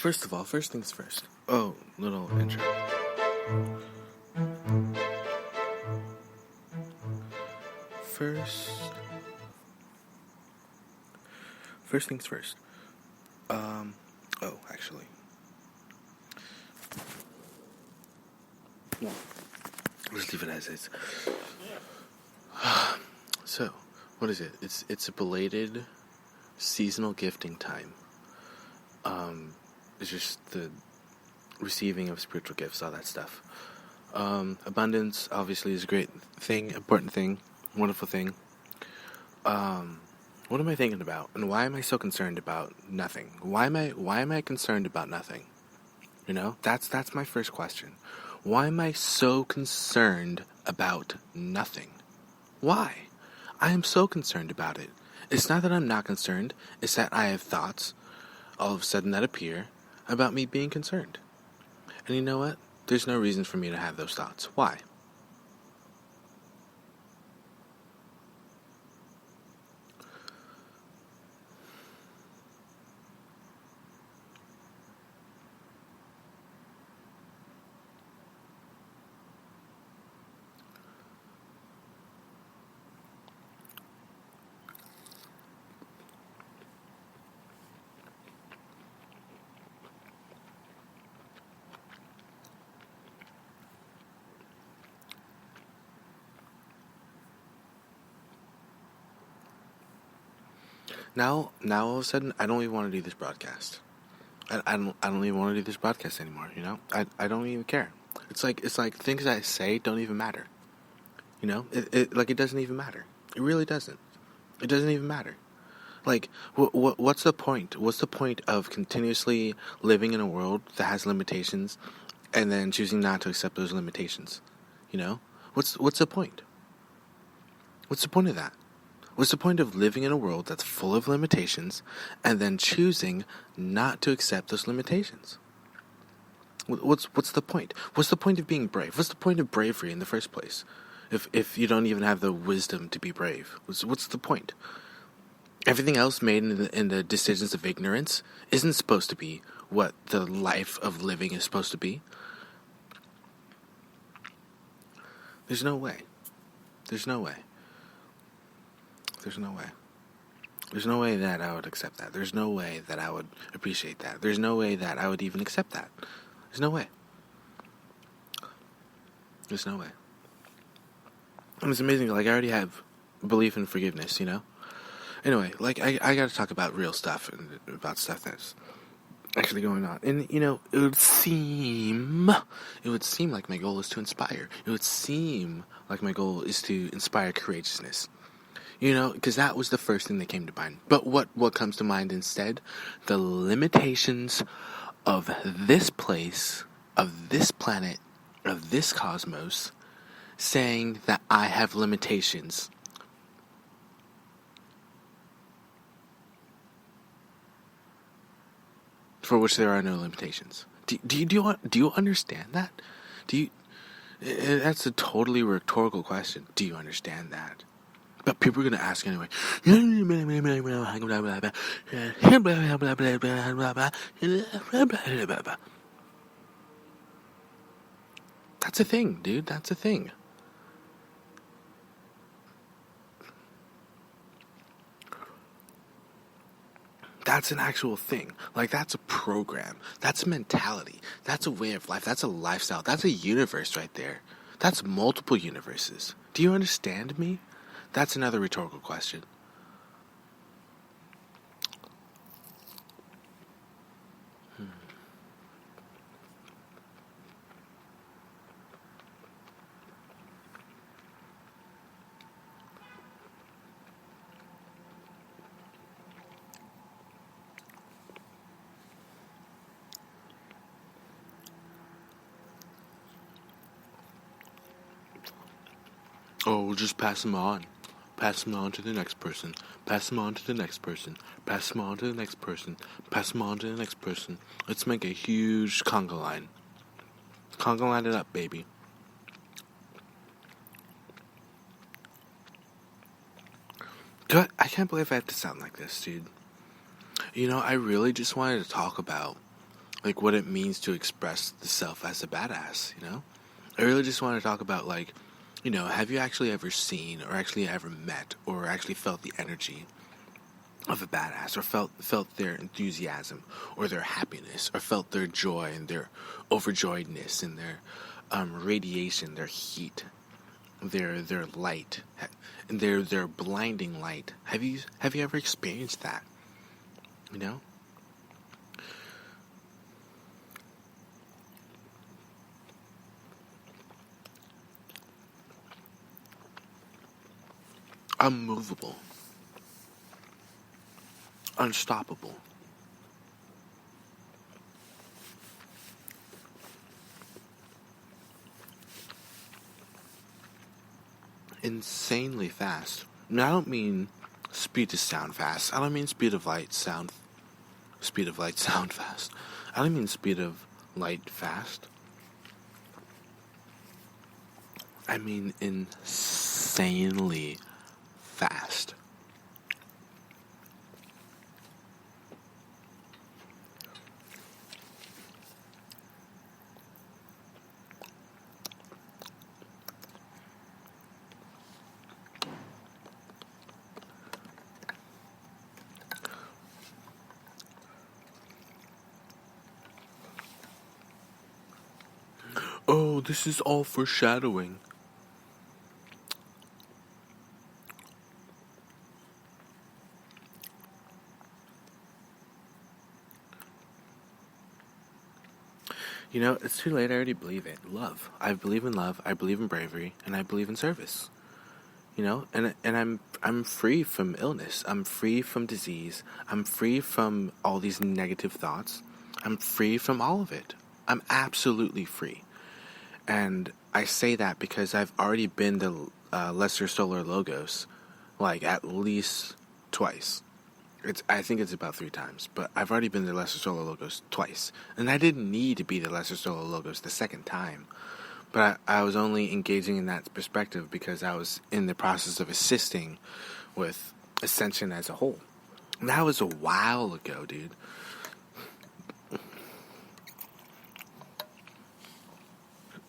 First of all, first things first. Oh, little intro. First things first. Actually. No. Just leave it as is. So, what is it? It's a belated seasonal gifting time. It's just the receiving of spiritual gifts, all that stuff. Abundance obviously is a great thing, important thing, wonderful thing. What am I thinking about? And why am I so concerned about nothing? Why am I concerned about nothing? You know, that's my first question. Why am I so concerned about nothing? Why? I am so concerned about it. It's not that I'm not concerned, it's that I have thoughts all of a sudden that appear about me being concerned. And you know what? There's no reason for me to have those thoughts. Why? Now all of a sudden, I don't even want to do this broadcast. I don't even want to do this broadcast anymore. You know, I don't even care. It's like things I say don't even matter. You know, it doesn't even matter. It really doesn't. It doesn't even matter. Like, what's the point? What's the point of continuously living in a world that has limitations, and then choosing not to accept those limitations? You know, what's the point? What's the point of that? What's the point of living in a world that's full of limitations and then choosing not to accept those limitations? What's the point? What's the point of being brave? What's the point of bravery in the first place? If you don't even have the wisdom to be brave, what's the point? Everything else made in the decisions of ignorance isn't supposed to be what the life of living is supposed to be. There's no way. There's no way. There's no way. There's no way that I would accept that. There's no way that I would appreciate that. There's no way that I would even accept that. There's no way. There's no way. And it's amazing, like, I already have belief in forgiveness, you know? Anyway, like, I gotta talk about real stuff and about stuff that's actually going on. And, you know, it would seem like my goal is to inspire. It would seem like my goal is to inspire courageousness. You know, because that was the first thing that came to mind. But what comes to mind instead? The limitations of this place, of this planet, of this cosmos, saying that I have limitations. For which there are no limitations. Do you understand that? That's a totally rhetorical question. Do you understand that? But people are going to ask anyway. That's a thing, dude. That's a thing. That's an actual thing. Like, that's a program. That's a mentality. That's a way of life. That's a lifestyle. That's a universe right there. That's multiple universes. Do you understand me? That's another rhetorical question. Oh, we'll just pass them on. Pass them on to the next person. Pass them on to the next person. Pass them on to the next person. Pass them on to the next person. Let's make a huge conga line. Conga line it up, baby. God, I can't believe I have to sound like this, dude. You know, I really just wanted to talk about like what it means to express the self as a badass, you know? I really just want to talk about, like, you know, have you actually ever seen or actually ever met or actually felt the energy of a badass, or felt their enthusiasm or their happiness, or felt their joy and their overjoyedness and their radiation, their heat, their light, and their blinding light. Have you ever experienced that? You know? Unmovable, unstoppable, insanely fast. Now, I don't mean speed to sound fast. I don't mean speed of light sound fast. I don't mean speed of light fast. I mean insanely fast. Oh, this is all foreshadowing. You know, it's too late. I already believe it. Love. I believe in love. I believe in bravery, and I believe in service. You know, and I'm free from illness. I'm free from disease. I'm free from all these negative thoughts. I'm free from all of it. I'm absolutely free. And I say that because I've already been the Lesser Solar Logos, like, at least twice. I think it's about 3 times, but I've already been the Lesser Solar Logos twice. And I didn't need to be the Lesser Solar Logos the second time. But I was only engaging in that perspective because I was in the process of assisting with Ascension as a whole. And that was a while ago, dude.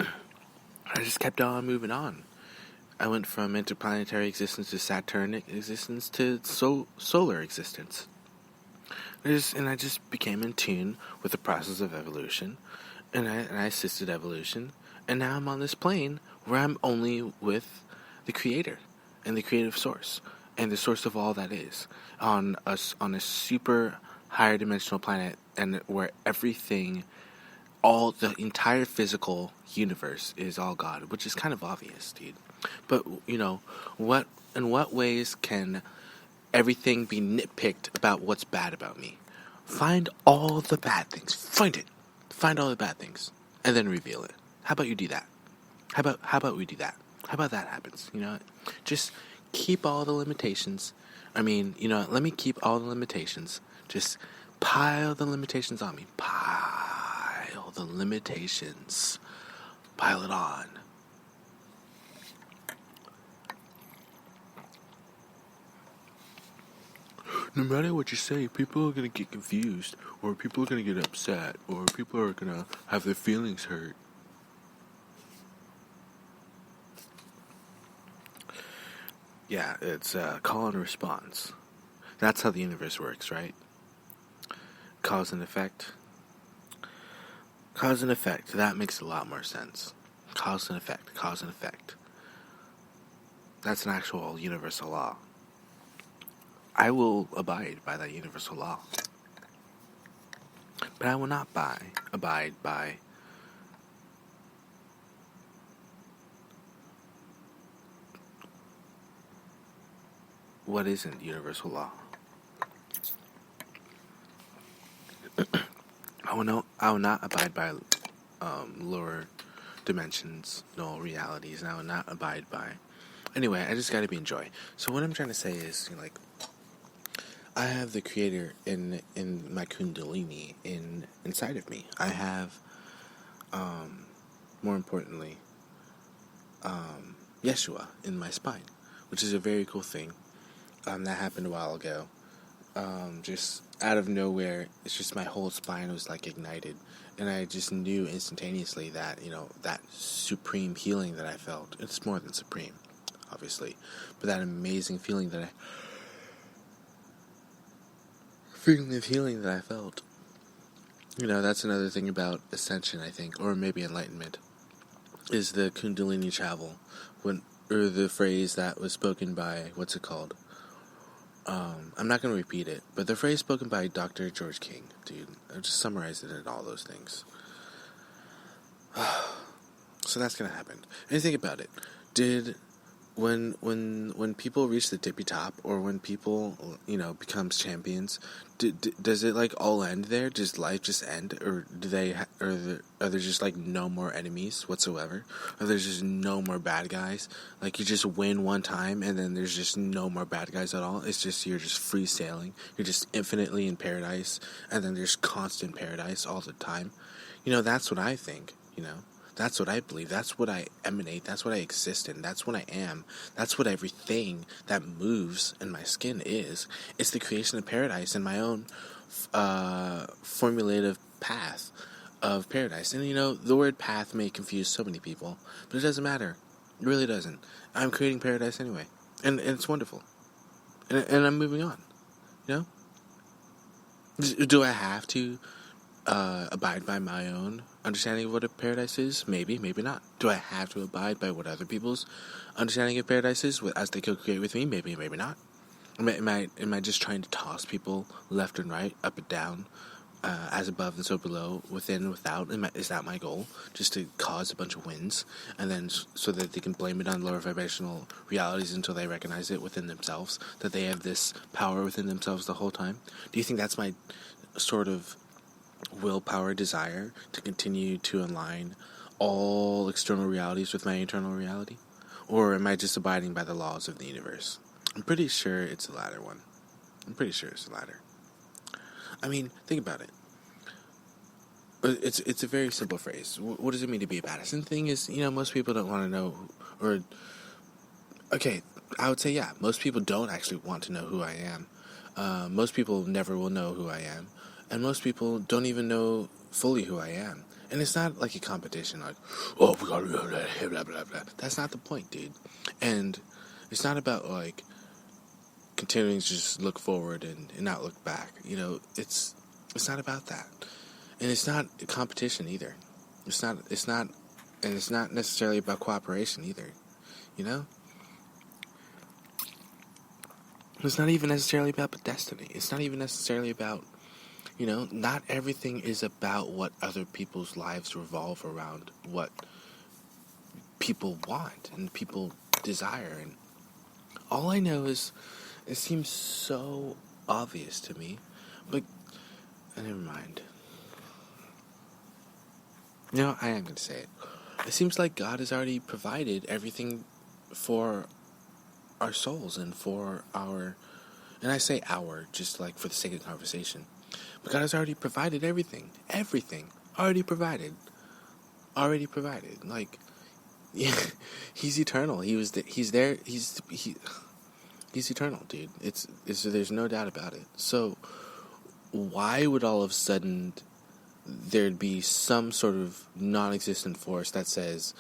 I just kept on moving on. I went from interplanetary existence to Saturnic existence to solar existence. And I just became in tune with the process of evolution, and I assisted evolution, and now I'm on this plane where I'm only with the Creator and the creative source and the source of all that is on a super higher dimensional planet, and where everything, all the entire physical universe is all God, which is kind of obvious, dude. But you know, in what ways can everything be nitpicked about what's bad about me? Find all the bad things. Find all the bad things, and then reveal it. How about you do that? How about we do that? How about that happens? You know, just keep all the limitations. I mean, you know, let me keep all the limitations. Just pile the limitations on me. Pile the limitations. Pile it on. No matter what you say, people are going to get confused, or people are going to get upset, or people are going to have their feelings hurt. Yeah, it's call and response. That's how the universe works, right? Cause and effect. Cause and effect. That makes a lot more sense. Cause and effect. Cause and effect. That's an actual universal law. I will abide by that universal law. But I will not abide by what isn't universal law. I will not abide by lower dimensions, no realities, and I will not abide by. Anyway, I just gotta be in joy. So what I'm trying to say is, you know, like, I have the Creator in my Kundalini inside of me. I have, more importantly, Yeshua in my spine, which is a very cool thing. That happened a while ago. Just out of nowhere, it's just my whole spine was like ignited, and I just knew instantaneously that, that supreme healing that I felt. It's more than supreme, obviously, but that amazing feeling of healing that I felt. That's another thing about ascension, I think, or maybe enlightenment, is the Kundalini travel, or the phrase that was spoken by, what's it called? I'm not going to repeat it, but the phrase spoken by Dr. George King, dude, I just summarized it in all those things. So that's going to happen. And think about it. When people reach the tippy top, or when people, becomes champions, does it like all end there? Does life just end, or are there just like no more enemies whatsoever? Are there just no more bad guys? Like you just win one time, and then there's just no more bad guys at all. It's just you're just free sailing. You're just infinitely in paradise, and then there's constant paradise all the time. That's what I think. That's what I believe. That's what I emanate. That's what I exist in. That's what I am. That's what everything that moves in my skin is. It's the creation of paradise in my own formulative path of paradise. And, the word path may confuse so many people, but it doesn't matter. It really doesn't. I'm creating paradise anyway. And it's wonderful. And I'm moving on. Do I have to abide by my own understanding of what a paradise is? Maybe, maybe not. Do I have to abide by what other people's understanding of paradise is as they co-create with me? Maybe, maybe not. Am I just trying to toss people left and right, up and down, as above and so below, within and without? Is that my goal? Just to cause a bunch of wins, and then so that they can blame it on lower vibrational realities until they recognize it within themselves, that they have this power within themselves the whole time? Do you think that's my sort of willpower desire, to continue to align all external realities with my internal reality? Or am I just abiding by the laws of the universe? I'm pretty sure it's the latter one. I mean, think about it. It's a very simple phrase. What does it mean to be a badass? And the thing is, most people don't want to know, okay, I would say, yeah, most people don't actually want to know who I am. Most people never will know who I am. And most people don't even know fully who I am. And it's not like a competition, like, oh, we gotta blah, blah, blah, blah. That's not the point, dude. And it's not about, like, continuing to just look forward and not look back. It's not about that. And it's not a competition either. It's not necessarily about cooperation either. It's not even necessarily about destiny. It's not even necessarily about, not everything is about what other people's lives revolve around, what people want and people desire. And all I know is, it seems so obvious to me, but never mind. I am going to say it. It seems like God has already provided everything for our souls and for our, and I say our, just like for the sake of conversation. But God has already provided everything. Everything. Already provided. Like, yeah, He's eternal. He's there. He's eternal, dude. There's no doubt about it. So, why would all of a sudden there'd be some sort of non-existent force that says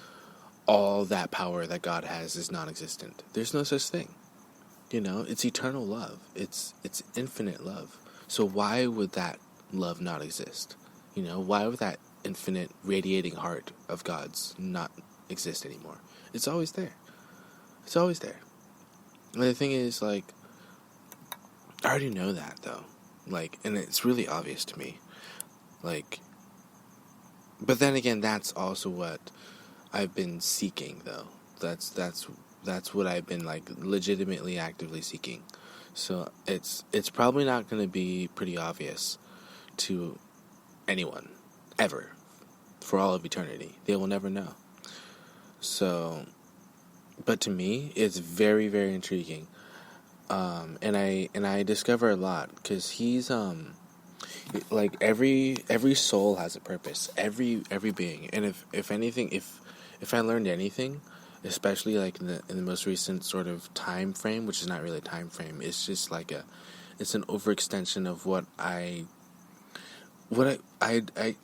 all that power that God has is non-existent? There's no such thing. It's eternal love. It's infinite love. So why would that love not exist? Why would that infinite radiating heart of God's not exist anymore? It's always there. And the thing is, like, I already know that, though. Like, and it's really obvious to me. Like, but then again, that's also what I've been seeking, though. That's what I've been, like, legitimately actively seeking. So it's probably not going to be pretty obvious to anyone, ever, for all of eternity. They will never know. So, but to me, it's very, very intriguing. And I discover a lot, because he's, like, every soul has a purpose, every being. And if anything, if I learned anything, especially like in the most recent sort of time frame, which is not really a time frame, it's just like It's an overextension of what I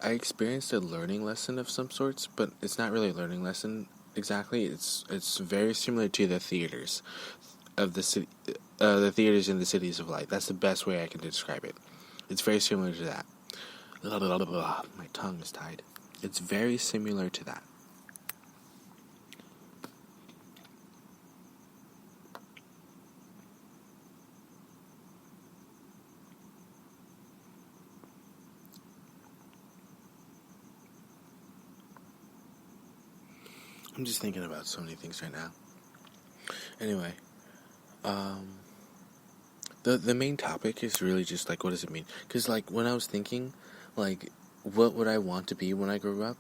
experienced a learning lesson of some sorts, but it's not really a learning lesson exactly. It's very similar to the theaters of the theaters in the cities of light. That's the best way I can describe it. It's very similar to that. My tongue is tied. It's very similar to that. I'm just thinking about so many things right now. Anyway, the main topic is really just like, what does it mean? Because like when I was thinking, like, what would I want to be when I grew up,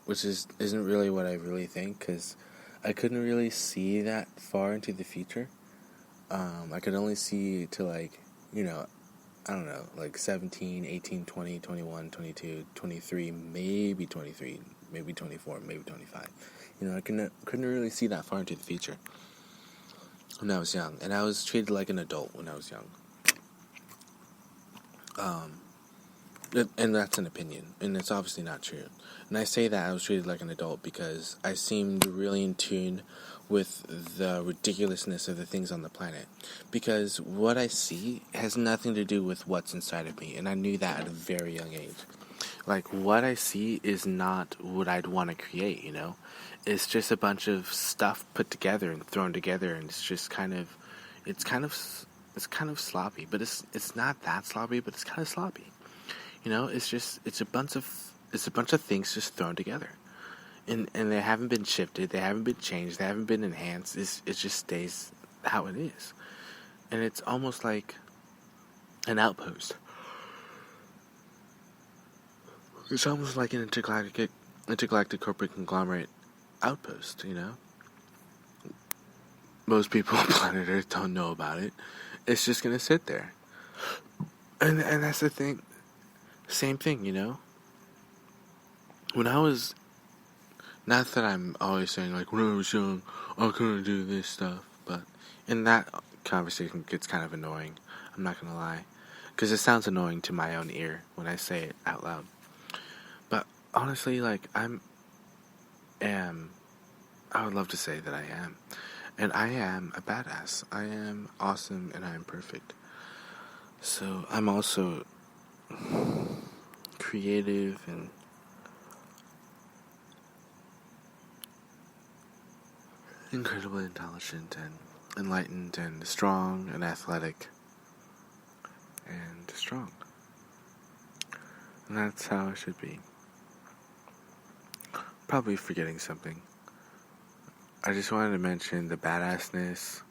which isn't really what I really think, because I couldn't really see that far into the future. I could only see to like, I don't know, like 17, 18, 20, 21, 22, 23, maybe 23, maybe 24, maybe 25. I couldn't really see that far into the future when I was young, and I was treated like an adult when I was young. And that's an opinion, and it's obviously not true. And I say that I was treated like an adult because I seemed really in tune with the ridiculousness of the things on the planet. Because what I see has nothing to do with what's inside of me, and I knew that at a very young age. Like, what I see is not what I'd want to create, It's just a bunch of stuff put together and thrown together, and it's just it's kind of sloppy, but it's not that sloppy, but it's kind of sloppy. It's a bunch of things just thrown together, and they haven't been shifted, they haven't been changed, they haven't been enhanced. It just stays how it is, and it's almost like an outpost. It's almost like an intergalactic corporate conglomerate outpost. Most people on planet Earth don't know about it. It's just gonna sit there, and that's the thing. Same thing, When I was, not that I'm always saying, like, when I was young, I couldn't do this stuff, but in that conversation it gets kind of annoying. I'm not gonna lie. Because it sounds annoying to my own ear when I say it out loud. But honestly, like, I would love to say that I am. And I am a badass. I am awesome and I am perfect. So I'm also creative and incredibly intelligent and enlightened and strong and athletic and strong. And that's how it should be. Probably forgetting something. I just wanted to mention the badassness,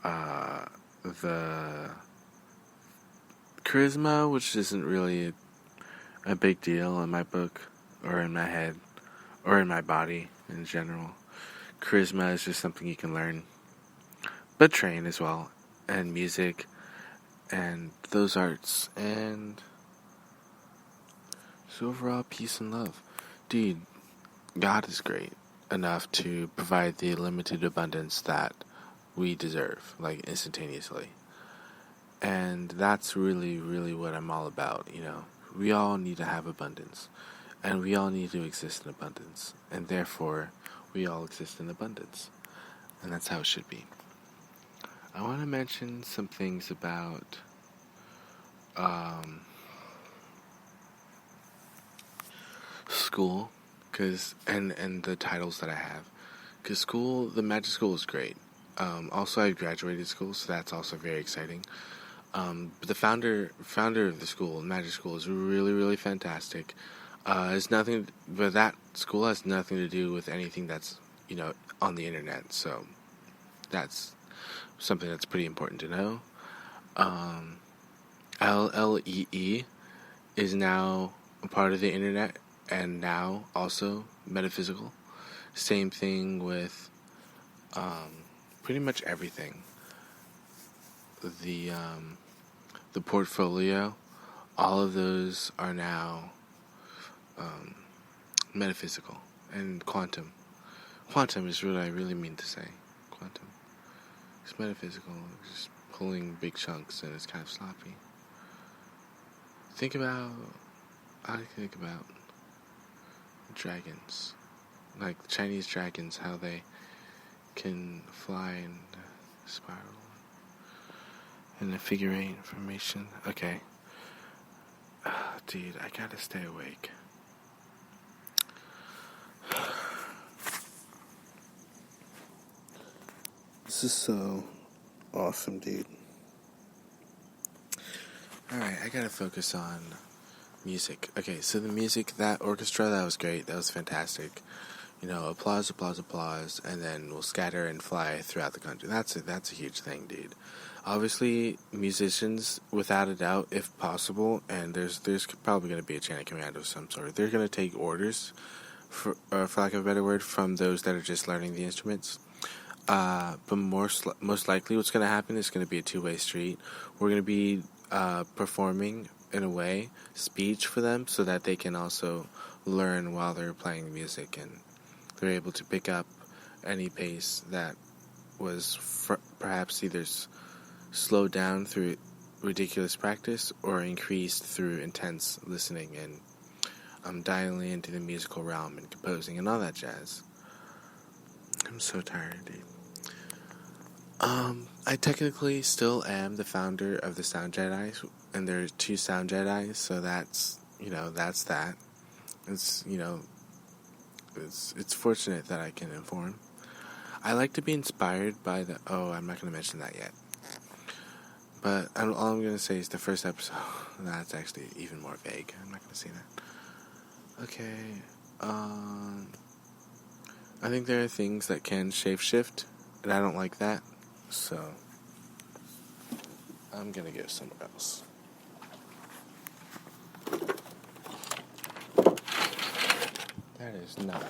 the charisma, which isn't really a big deal in my book, or in my head, or in my body in general. Charisma is just something you can learn, but train as well, and music, and those arts, and just overall peace and love. Dude, God is great enough to provide the limited abundance that we deserve, like, instantaneously. And that's really, really what I'm all about, We all need to have abundance, and we all need to exist in abundance, and therefore, we all exist in abundance. And that's how it should be. I want to mention some things about school, and the titles that I have. Because school, the magic school is great. Also, I graduated school, so that's also very exciting. But the founder of the school, magic school, is really, really fantastic. But that school has nothing to do with anything that's, on the internet. So that's something that's pretty important to know. LLEE is now a part of the internet, and now also metaphysical. Same thing with pretty much everything. The portfolio, all of those are now metaphysical and quantum. Quantum is what I really mean to say. Quantum. It's metaphysical. It's just pulling big chunks and it's kind of sloppy. I think about dragons, like Chinese dragons, how they can fly and spiral in a figure eight formation. Okay. Dude, I gotta stay awake. This is so awesome, dude. Alright, I gotta focus on music. Okay, so the music, that orchestra, that was great. That was fantastic. Applause, applause, applause, and then we'll scatter and fly throughout the country. That's a huge thing, dude. Obviously, musicians, without a doubt, if possible, and there's probably going to be a chain of command of some sort. They're going to take orders, for lack of a better word, from those that are just learning the instruments. But most likely, what's going to happen is going to be a two-way street. We're going to be performing, in a way, speech for them, so that they can also learn while they're playing the music, and they're able to pick up any pace that was perhaps either slowed down through ridiculous practice or increased through intense listening and dialing into the musical realm and composing and all that jazz. I'm so tired, dude. I technically still am the founder of the Sound Jedis, and there are 2 Sound Jedis, so that's that. It's fortunate that I can inform. I like to be inspired by I'm not going to mention that yet. But all I'm going to say is the first episode, that's actually even more vague. I'm not going to say that. Okay, I think there are things that can shapeshift, and I don't like that, so I'm going to go somewhere else. That is not